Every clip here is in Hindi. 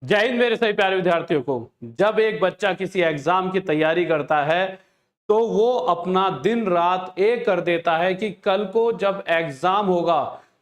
जय हिंद मेरे सभी प्यारे विद्यार्थियों को। जब एक बच्चा किसी एग्जाम की तैयारी करता है तो वो अपना दिन रात एक कर देता है कि कल को जब एग्जाम होगा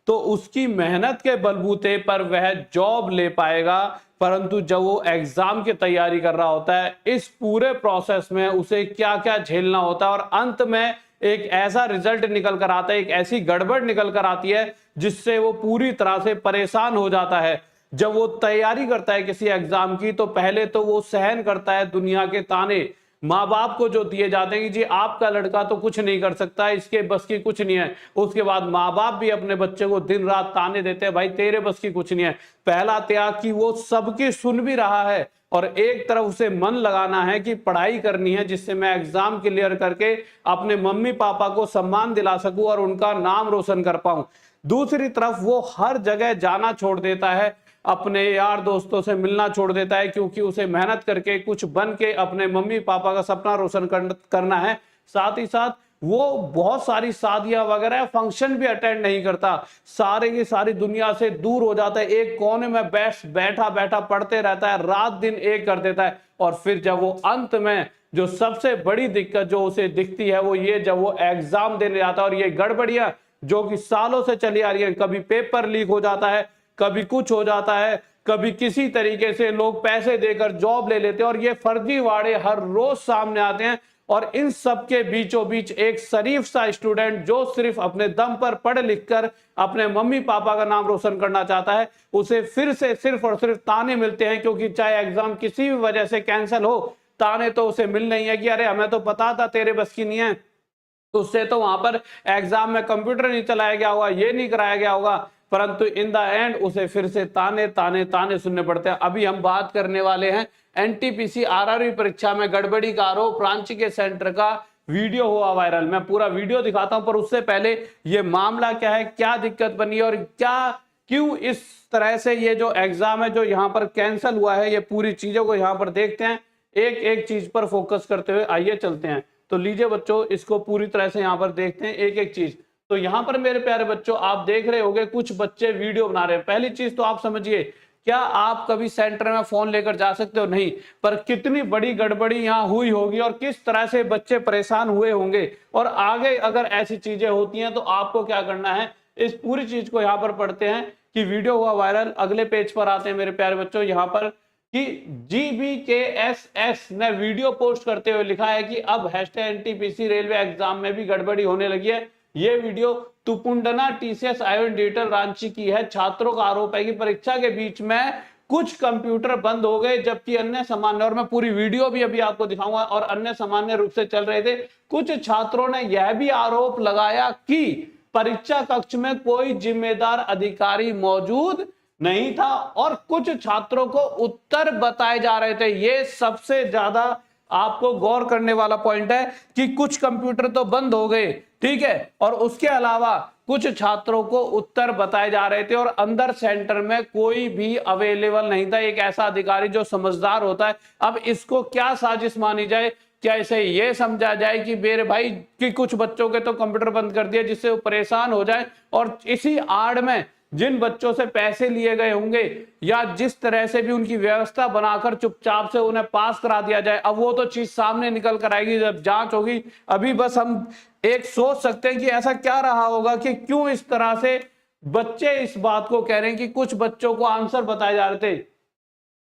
तो उसकी मेहनत के बलबूते पर वह जॉब ले पाएगा। परंतु जब वो एग्जाम की तैयारी कर रहा होता है, इस पूरे प्रोसेस में उसे क्या क्या झेलना होता है और अंत में एक ऐसा रिजल्ट निकल कर आता है, एक ऐसी गड़बड़ निकल कर आती है जिससे वो पूरी तरह से परेशान हो जाता है। जब वो तैयारी करता है किसी एग्जाम की तो पहले तो वो सहन करता है दुनिया के ताने, माँ बाप को जो दिए जाते हैं कि जी आपका लड़का तो कुछ नहीं कर सकता, इसके बस की कुछ नहीं है। उसके बाद माँ बाप भी अपने बच्चे को दिन रात ताने देते हैं, भाई तेरे बस की कुछ नहीं है। पहला त्याग कि वो सबकी सुन भी रहा है और एक तरफ उसे मन लगाना है कि पढ़ाई करनी है जिससे मैं एग्जाम क्लियर करके अपने मम्मी पापा को सम्मान दिला सकूं और उनका नाम रोशन कर पाऊं। दूसरी तरफ वो हर जगह जाना छोड़ देता है, अपने यार दोस्तों से मिलना छोड़ देता है, क्योंकि उसे मेहनत करके कुछ बन के अपने मम्मी पापा का सपना रोशन करना है। साथ ही साथ वो बहुत सारी शादियां वगैरह फंक्शन भी अटेंड नहीं करता, सारे की सारी दुनिया से दूर हो जाता है, एक कोने में बैठा बैठा पढ़ते रहता है, रात दिन एक कर देता है। और फिर जब वो अंत में जो सबसे बड़ी दिक्कत जो उसे दिखती है वो ये, जब वो एग्जाम देने जाता है और ये गड़बड़ियां जो कि सालों से चली आ रही है, कभी पेपर लीक हो जाता है, कभी कुछ हो जाता है, कभी किसी तरीके से लोग पैसे देकर जॉब ले लेते हैं और ये फर्जीवाड़े हर रोज सामने आते हैं। और इन सब के बीचों बीच एक शरीफ सा स्टूडेंट जो सिर्फ अपने दम पर पढ़ लिख कर अपने मम्मी पापा का नाम रोशन करना चाहता है, उसे फिर से सिर्फ और सिर्फ ताने मिलते हैं, क्योंकि चाहे एग्जाम किसी भी वजह से कैंसिल हो, ताने तो उसे मिल नहीं है कि अरे हमें तो पता था तेरे बस की नहीं है, तो उससे तो वहां पर एग्जाम में कंप्यूटर नहीं चलाया गया होगा, ये नहीं कराया गया होगा। परंतु इन द एंड उसे फिर से ताने ताने ताने सुनने पड़ते हैं। अभी हम बात करने वाले हैं एनटीपीसी आरआरबी परीक्षा में गड़बड़ी का आरोप, रांची के सेंटर का वीडियो हुआ वायरल। मैं पूरा वीडियो दिखाता हूं, पर उससे पहले ये मामला क्या है, क्या दिक्कत बनी और क्या क्यों इस तरह से ये जो एग्जाम है जो यहाँ पर कैंसिल हुआ है, ये पूरी चीजों को यहाँ पर देखते हैं, एक एक चीज पर फोकस करते हुए आइए चलते हैं। तो लीजिए बच्चों, इसको पूरी तरह से यहाँ पर देखते हैं एक एक चीज। तो यहाँ पर मेरे प्यारे बच्चों आप देख रहे होंगे कुछ बच्चे वीडियो बना रहे हैं। पहली चीज तो आप समझिए, क्या आप कभी सेंटर में फोन लेकर जा सकते हो? नहीं। पर कितनी बड़ी गड़बड़ी यहाँ हुई होगी और किस तरह से बच्चे परेशान हुए होंगे, और आगे अगर ऐसी चीजें होती हैं तो आपको क्या करना है, इस पूरी चीज को यहाँ पर पढ़ते हैं कि वीडियो हुआ वायरल। अगले पेज पर आते हैं मेरे प्यारे बच्चों, यहाँ पर कि GBKSS ने वीडियो पोस्ट करते हुए लिखा है कि अब #NTPC रेलवे एग्जाम में भी गड़बड़ी होने लगी है। ये video Tupudana TCS iON digital Ranchi की है। छात्रों का आरोप है कि परीक्षा के बीच में कुछ कंप्यूटर बंद हो गए जबकि अन्य सामान्य, और मैं पूरी वीडियो भी अभी आपको दिखाऊंगा, और अन्य सामान्य रूप से चल रहे थे। कुछ छात्रों ने यह भी आरोप लगाया कि परीक्षा कक्ष में कोई जिम्मेदार अधिकारी मौजूद नहीं था और कुछ छात्रों को उत्तर बताए जा रहे थे। ये सबसे ज्यादा आपको गौर करने वाला पॉइंट है कि कुछ कंप्यूटर तो बंद हो गए, ठीक है, और उसके अलावा कुछ छात्रों को उत्तर बताए जा रहे थे और अंदर सेंटर में कोई भी अवेलेबल नहीं था, एक ऐसा अधिकारी जो समझदार होता है। अब इसको क्या साजिश मानी जाए? क्या इसे ये समझा जाए कि मेरे भाई कि कुछ बच्चों के तो कंप्यूटर बंद कर दिया जिससे वो परेशान हो जाए, और इसी आड़ में जिन बच्चों से पैसे लिए गए होंगे या जिस तरह से भी उनकी व्यवस्था बनाकर चुपचाप से उन्हें पास करा दिया जाए। अब वो तो चीज सामने निकल कर आएगी जब जांच होगी। अभी बस हम एक सोच सकते हैं कि ऐसा क्या रहा होगा कि क्यों इस तरह से बच्चे इस बात को कह रहे हैं कि कुछ बच्चों को आंसर बताए जा रहे थे,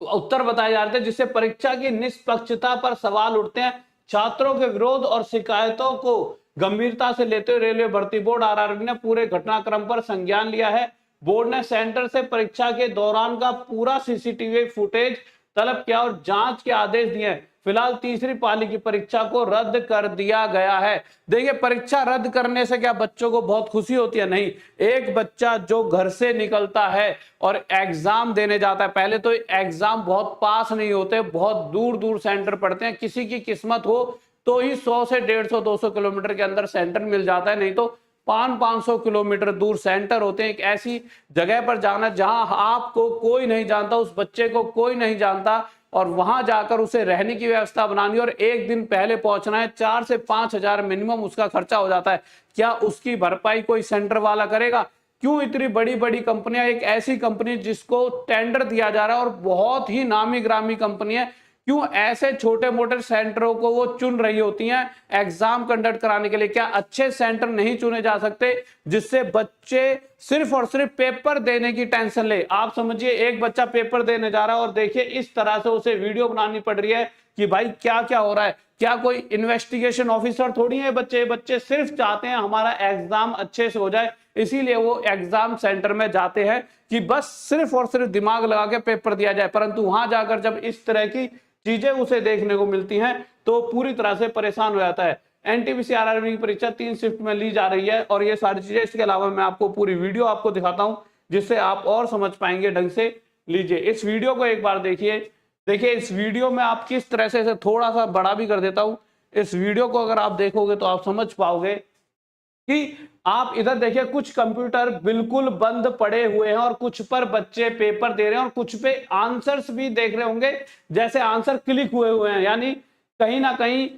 उत्तर बताए जा रहे थे, जिससे परीक्षा की निष्पक्षता पर सवाल उठते हैं। छात्रों के विरोध और शिकायतों को गंभीरता से लेते हुए रेलवे भर्ती बोर्ड आरआरबी ने पूरे घटनाक्रम पर संज्ञान लिया है। बोर्ड ने सेंटर से परीक्षा के दौरान का पूरा सीसीटीवी फुटेज तलब किया और जांच के आदेश दिए। फिलहाल तीसरी पाली की परीक्षा को रद्द कर दिया गया है। देखिए, परीक्षा रद्द करने से क्या बच्चों को बहुत खुशी होती है? नहीं। एक बच्चा जो घर से निकलता है और एग्जाम देने जाता है, पहले तो एग्जाम बहुत पास नहीं होते, बहुत दूर दूर सेंटर पड़ते हैं। किसी की किस्मत हो तो ही 100 से 150 200 किलोमीटर के अंदर सेंटर मिल जाता है, नहीं तो 500 किलोमीटर दूर सेंटर होते हैं। एक ऐसी जगह पर जाना जहां आपको कोई नहीं जानता, उस बच्चे को कोई नहीं जानता, और वहां जाकर उसे रहने की व्यवस्था बनानी और एक दिन पहले पहुंचना है। 4 से 5 हजार मिनिमम उसका खर्चा हो जाता है। क्या उसकी भरपाई कोई सेंटर वाला करेगा? क्यों इतनी बड़ी बड़ी कंपनियां, एक ऐसी कंपनी जिसको टेंडर दिया जा रहा है और बहुत ही नामी ग्रामी कंपनी है, क्यों ऐसे छोटे मोटे सेंटरों को वो चुन रही होती हैं एग्जाम कंडक्ट कराने के लिए? क्या अच्छे सेंटर नहीं चुने जा सकते जिससे बच्चे सिर्फ और सिर्फ पेपर देने की टेंशन ले? आप समझिए एक बच्चा पेपर देने जा रहा है और देखिए इस तरह से उसे वीडियो बनानी पड़ रही है कि भाई क्या क्या हो रहा है। क्या कोई इन्वेस्टिगेशन ऑफिसर थोड़ी है बच्चे? बच्चे सिर्फ चाहते हैं हमारा एग्जाम अच्छे से हो जाए, इसीलिए वो एग्जाम सेंटर में जाते हैं कि बस सिर्फ और सिर्फ दिमाग लगा के पेपर दिया जाए। परंतु वहां जाकर जब इस तरह की चीजें उसे देखने को मिलती हैं तो पूरी तरह से परेशान हो जाता है। एनटीपीसी आरआरबी की परीक्षा 3 शिफ्ट में ली जा रही है और ये सारी चीजें, इसके अलावा मैं आपको पूरी वीडियो आपको दिखाता हूं जिससे आप और समझ पाएंगे ढंग से। लीजिए इस वीडियो को एक बार देखिए। देखिए इस वीडियो में आप किस तरह से, इसे थोड़ा सा बड़ा भी कर देता हूं, इस वीडियो को अगर आप देखोगे तो आप समझ पाओगे कि आप इधर देखिए कुछ कंप्यूटर बिल्कुल बंद पड़े हुए हैं और कुछ पर बच्चे पेपर दे रहे हैं और कुछ पे आंसर्स भी देख रहे होंगे जैसे आंसर क्लिक हुए हैं, यानी कहीं ना कहीं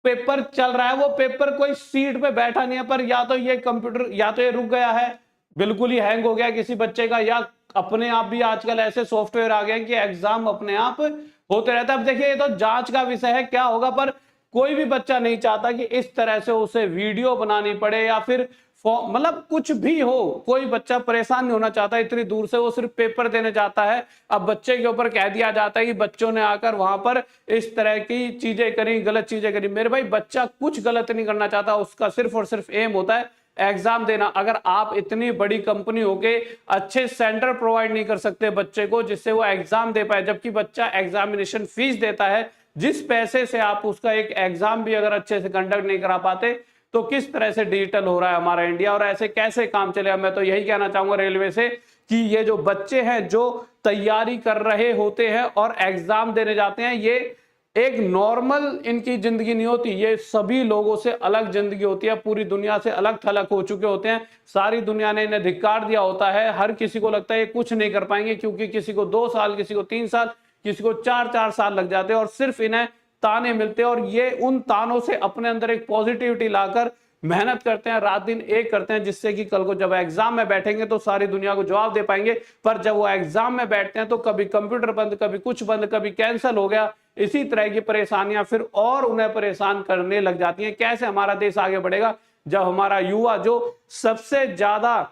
पेपर चल रहा है। वो पेपर कोई सीट पे बैठा नहीं है, पर या तो ये कंप्यूटर या तो ये रुक गया है, बिल्कुल ही हैंग हो गया किसी बच्चे का, या अपने आप भी आजकल ऐसे सॉफ्टवेयर आ गए कि एग्जाम अपने आप होते रहता है। अब देखिए ये तो जांच का विषय है क्या होगा, पर कोई भी बच्चा नहीं चाहता कि इस तरह से उसे वीडियो बनानी पड़े या फिर मतलब कुछ भी हो, कोई बच्चा परेशान नहीं होना चाहता इतनी दूर से, वो सिर्फ पेपर देने जाता है। अब बच्चे के ऊपर कह दिया जाता है कि बच्चों ने आकर वहां पर इस तरह की चीजें करी, गलत चीजें करी। मेरे भाई बच्चा कुछ गलत नहीं करना चाहता, उसका सिर्फ और सिर्फ एम होता है एग्जाम देना। अगर आप इतनी बड़ी कंपनी होके अच्छे सेंटर प्रोवाइड नहीं कर सकते बच्चे को जिससे वो एग्जाम दे पाए, जबकि बच्चा एग्जामिनेशन फीस देता है, जिस पैसे से आप उसका एक एग्जाम भी अगर अच्छे से कंडक्ट नहीं करा पाते, तो किस तरह से डिजिटल हो रहा है हमारा इंडिया और ऐसे कैसे काम चलेगा? मैं तो यही कहना चाहूंगा रेलवे से कि ये जो बच्चे हैं जो तैयारी कर रहे होते हैं और एग्जाम देने जाते हैं, ये एक नॉर्मल इनकी जिंदगी नहीं होती, ये सभी लोगों से अलग जिंदगी होती है, पूरी दुनिया से अलग थलग हो चुके होते हैं। सारी दुनिया ने इन्हें धिक्कार दिया होता है। हर किसी को लगता है ये कुछ नहीं कर पाएंगे, क्योंकि किसी को 2 साल, किसी को 3 साल, किसी को 4-4 साल लग जाते हैं और सिर्फ इन्हें ताने मिलते हैं और ये उन तानों से अपने अंदर एक पॉजिटिविटी लाकर मेहनत करते हैं, रात दिन एक करते हैं, जिससे कि कल को जब एग्जाम में बैठेंगे तो सारी दुनिया को जवाब दे पाएंगे। पर जब वो एग्जाम में बैठते हैं तो कभी कंप्यूटर बंद, कभी कुछ बंद, कभी कैंसिल हो गया, इसी तरह की परेशानियां फिर और उन्हें परेशान करने लग जाती हैं। कैसे हमारा देश आगे बढ़ेगा जब हमारा युवा जो सबसे ज्यादा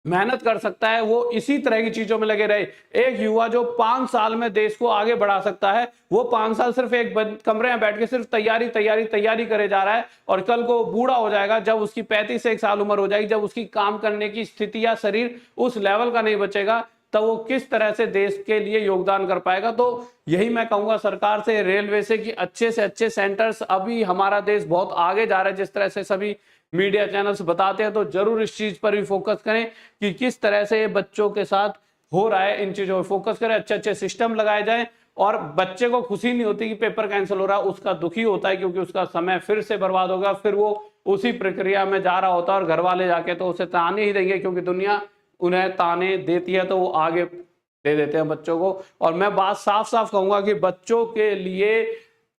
मेहनत कर सकता है वो इसी तरह की चीजों में लगे रहे? एक युवा जो 5 साल में देश को आगे बढ़ा सकता है, वो 5 साल सिर्फ एक कमरे में बैठ के सिर्फ तैयारी तैयारी तैयारी करे जा रहा है और कल को बूढ़ा हो जाएगा, जब उसकी 35 साल उम्र हो जाएगी, जब उसकी काम करने की स्थिति या शरीर उस लेवल का नहीं बचेगा, तब वो किस तरह से देश के लिए योगदान कर पाएगा? तो यही मैं कहूंगा सरकार से, रेलवे से, कि अच्छे से अच्छे सेंटर्स, अभी हमारा देश बहुत आगे जा रहा है, जिस तरह से सभी मीडिया चैनल्स बताते हैं, तो जरूर इस चीज पर भी फोकस करें कि किस तरह से ये बच्चों के साथ हो रहा है, इन चीजों पर फोकस करें, अच्छे अच्छे सिस्टम लगाए जाएं। और बच्चे को खुशी नहीं होती कि पेपर कैंसिल हो रहा है, उसका दुखी होता है क्योंकि उसका समय फिर से बर्बाद होगा, फिर वो उसी प्रक्रिया में जा रहा होता है और घर वाले जाके तो उसे ताने ही देंगे, क्योंकि दुनिया उन्हें ताने देती है तो वो आगे दे देते हैं बच्चों को। और मैं बात साफ साफ कहूंगा कि बच्चों के लिए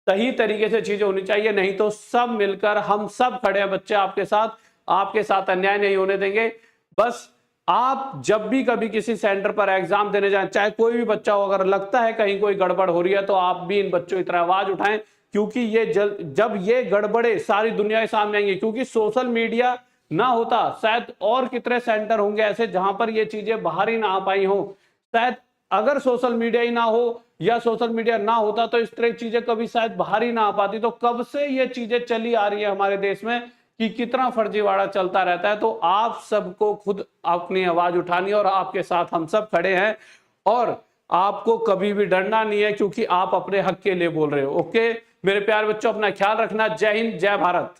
सही तरीके से चीजें होनी चाहिए, नहीं तो सब मिलकर, हम सब खड़े हैं बच्चे आपके साथ अन्याय नहीं होने देंगे। बस आप जब भी कभी किसी सेंटर पर एग्जाम देने जाएं, चाहे कोई भी बच्चा हो, अगर लगता है कहीं कोई गड़बड़ हो रही है तो आप भी इन बच्चों की तरह आवाज उठाएं, क्योंकि ये जब ये गड़बड़े सारी दुनिया के सामने आएंगे, क्योंकि सोशल मीडिया ना होता शायद और कितने सेंटर होंगे ऐसे जहां पर ये चीजें बाहर ही ना आ पाई हो। शायद अगर सोशल मीडिया ही ना हो या सोशल मीडिया ना होता तो इस तरह की चीजें कभी शायद बाहर ही ना आ पाती। तो कब से ये चीजें चली आ रही है हमारे देश में कि कितना फर्जीवाड़ा चलता रहता है। तो आप सबको खुद अपनी आवाज उठानी है और आपके साथ हम सब खड़े हैं और आपको कभी भी डरना नहीं है, क्योंकि आप अपने हक के लिए बोल रहे हो। ओके मेरे प्यारे बच्चों, अपना ख्याल रखना। जय हिंद, जय भारत।